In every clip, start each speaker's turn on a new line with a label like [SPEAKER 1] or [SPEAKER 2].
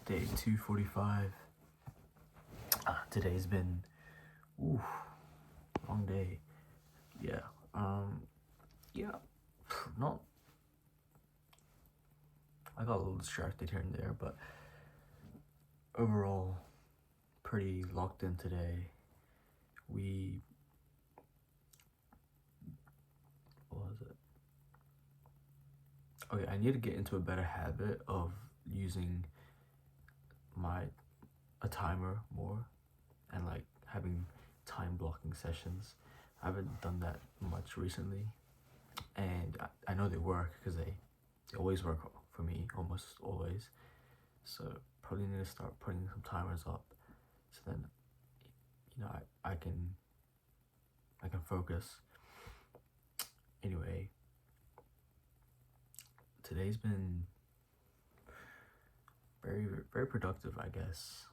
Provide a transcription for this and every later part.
[SPEAKER 1] Day 245. Today's been long day. Yeah. Yeah. Not. I got a little distracted here and there, but overall, pretty locked in today. What was it? Okay, I need to get into a better habit of using a timer more and like having time blocking sessions. I haven't done that much recently, and I know they work because they always work for me, almost always. So probably need to start putting some timers up, so then I can focus. Anyway, today's been very very productive, I guess.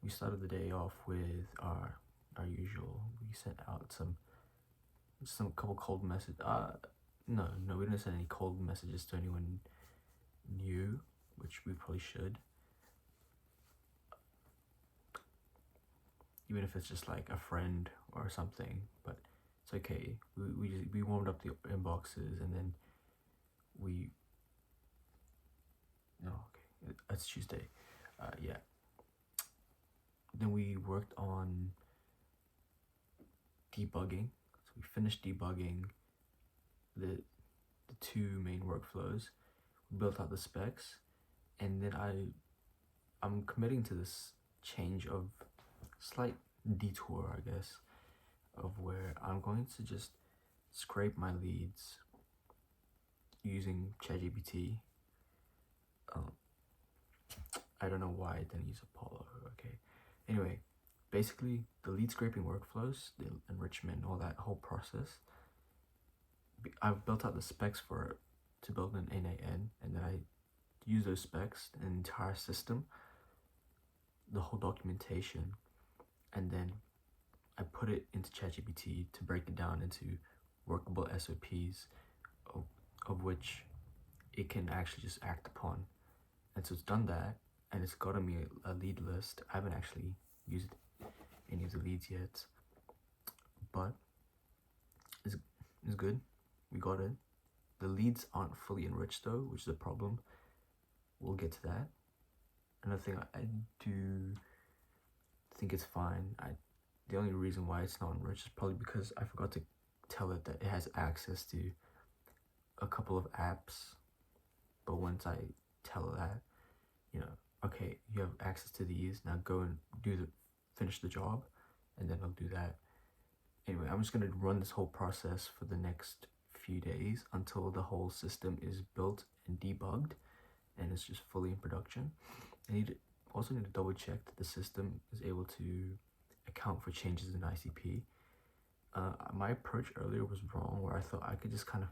[SPEAKER 1] We started the day off with our usual. We sent out some couple cold message. No, we didn't send any cold messages to anyone new, which we probably should. Even if it's just like a friend or something, but it's okay. We warmed up the inboxes, and then it's Tuesday. Yeah. Then we worked on debugging. So we finished debugging the two main workflows. We built out the specs, and then I'm committing to this change of slight detour, I guess, of where I'm going to just scrape my leads using ChatGPT. I don't know why I didn't use Apollo. Okay. Anyway, basically the lead scraping workflows, the enrichment, all that whole process. I've built out the specs for it to build an NAN, and then I use those specs, an entire system, the whole documentation, and then I put it into ChatGPT to break it down into workable SOPs of which it can actually just act upon. And so it's done that, and it's gotten me a lead list. I haven't actually used any of the leads yet, but it's good. We got it. The leads aren't fully enriched though, which is a problem. We'll get to that. Another thing, I do think it's fine. The only reason why it's not enriched is probably because I forgot to tell it that it has access to a couple of apps. But once I tell that, okay, you have access to these, now go and finish the job, and then I'll do that. Anyway, I'm just gonna run this whole process for the next few days until the whole system is built and debugged and it's just fully in production. I also need to double check that the system is able to account for changes in ICP. My approach earlier was wrong, where I thought I could just kind of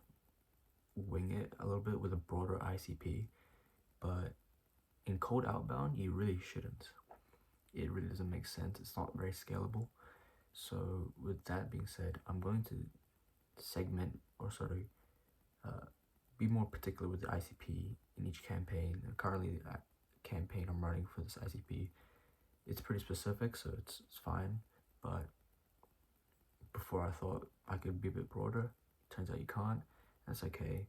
[SPEAKER 1] wing it a little bit with a broader ICP, but in cold outbound, you really shouldn't. It really doesn't make sense. It's not very scalable. So with that being said, I'm going to segment or sort of be more particular with the ICP in each campaign. And currently, the campaign I'm running for this ICP, it's pretty specific, so it's fine. But before I thought I could be a bit broader. Turns out you can't. That's okay.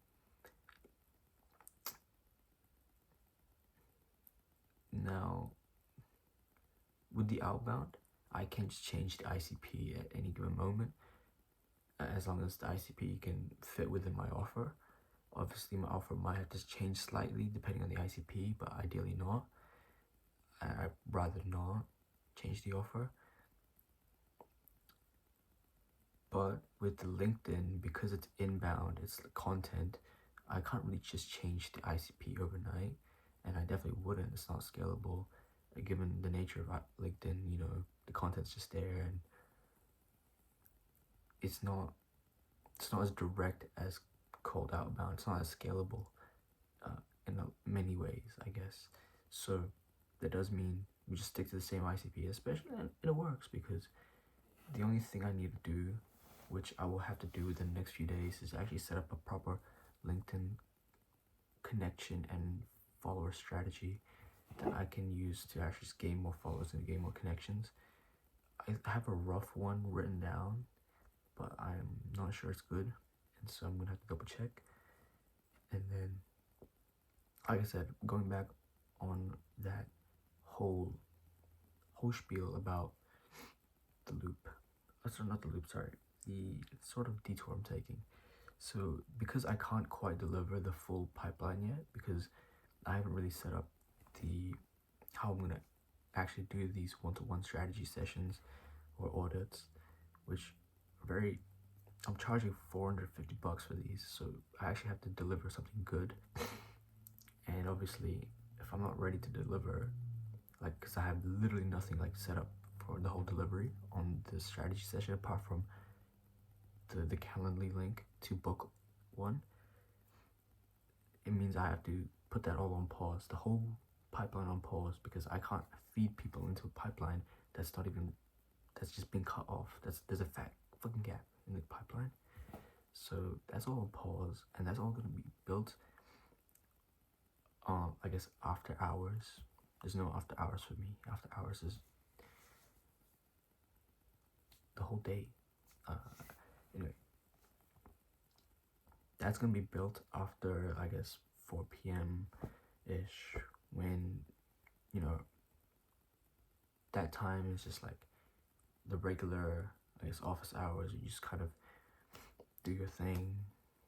[SPEAKER 1] Now, with the outbound, I can just change the ICP at any given moment, as long as the ICP can fit within my offer. Obviously, my offer might have to change slightly depending on the ICP, but ideally not. I'd rather not change the offer. But with the LinkedIn, because it's inbound, it's content, I can't really just change the ICP overnight, and I definitely wouldn't. It's not scalable, given the nature of LinkedIn. The content's just there, and it's not as direct as cold outbound. It's not as scalable in many ways, I guess. So that does mean we just stick to the same ICP, especially, and it works, because the only thing I need to do, which I will have to do within the next few days, is actually set up a proper LinkedIn connection and follower strategy. that I can use to actually just gain more followers and gain more connections. I have a rough one written down, but I'm not sure it's good, and so I'm gonna have to double check. And then, like I said, going back on that whole spiel about the loop. Sorry, not the loop. Sorry, the sort of detour I'm taking. So because I can't quite deliver the full pipeline yet, because I haven't really set up the how I'm gonna actually do these one-to-one strategy sessions or audits, which are very. I'm charging $450 for these, so I actually have to deliver something good. And obviously, if I'm not ready to deliver, like, because I have literally nothing like set up for the whole delivery on the strategy session apart from the Calendly link to book one, it means I have to put that all on pause, the whole pipeline on pause, because I can't feed people into a pipeline that's just been cut off. There's a fat fucking gap in the pipeline. So that's all on pause, and that's all gonna be built I guess after hours. There's no after hours for me. After hours is the whole day. Anyway, that's gonna be built after, I guess, 4 p.m. ish, when, you know, that time is just like the regular, I guess, office hours. You just kind of do your thing,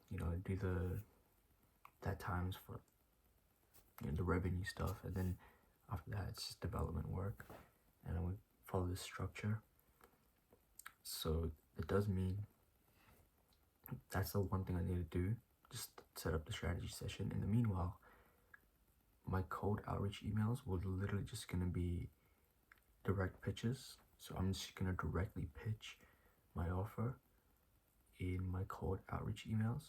[SPEAKER 1] you know, do that times for, you know, the revenue stuff, and then after that it's just development work, and I would follow this structure. So it does mean that's the one thing I need to do, just set up the strategy session. In the meanwhile, my cold outreach emails will literally just gonna be direct pitches. So I'm just gonna directly pitch my offer in my cold outreach emails,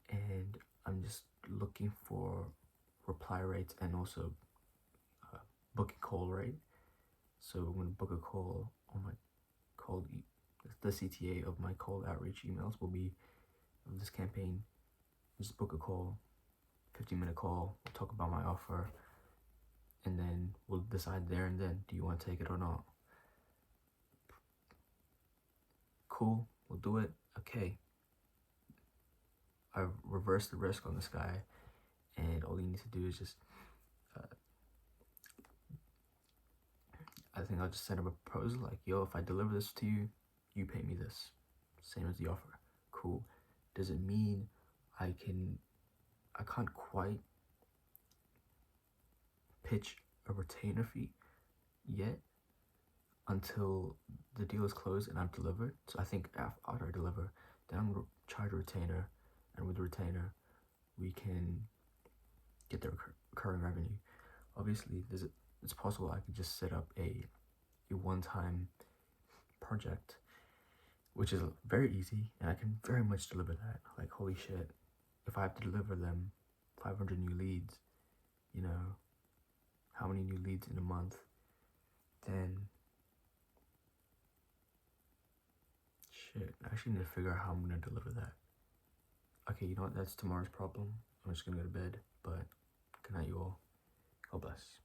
[SPEAKER 1] and I'm just looking for reply rates and also book a call rate. So I'm gonna book a call on my the CTA of my cold outreach emails will be of this campaign. Just book a call, 15-minute call. We'll talk about my offer, and then we'll decide there and then, do you want to take it or not? Cool, we'll do it. Okay, I've reversed the risk on this guy, and all you need to do is just I think I'll just send him a proposal like, yo, if I deliver this to you, you pay me this, same as the offer. Cool. Does it mean I can't quite pitch a retainer fee yet until the deal is closed and I've delivered? So I think after I deliver, then I'm gonna charge a retainer, and with the retainer we can get the recurring revenue. Obviously it's possible I could just set up a one-time project, which is very easy, and I can very much deliver that. Like, holy shit, if I have to deliver them 500 new leads, you know, how many new leads in a month, then shit, I actually need to figure out how I'm gonna deliver that. Okay, you know what, that's tomorrow's problem. I'm just gonna go to bed, but good night, you all. God bless.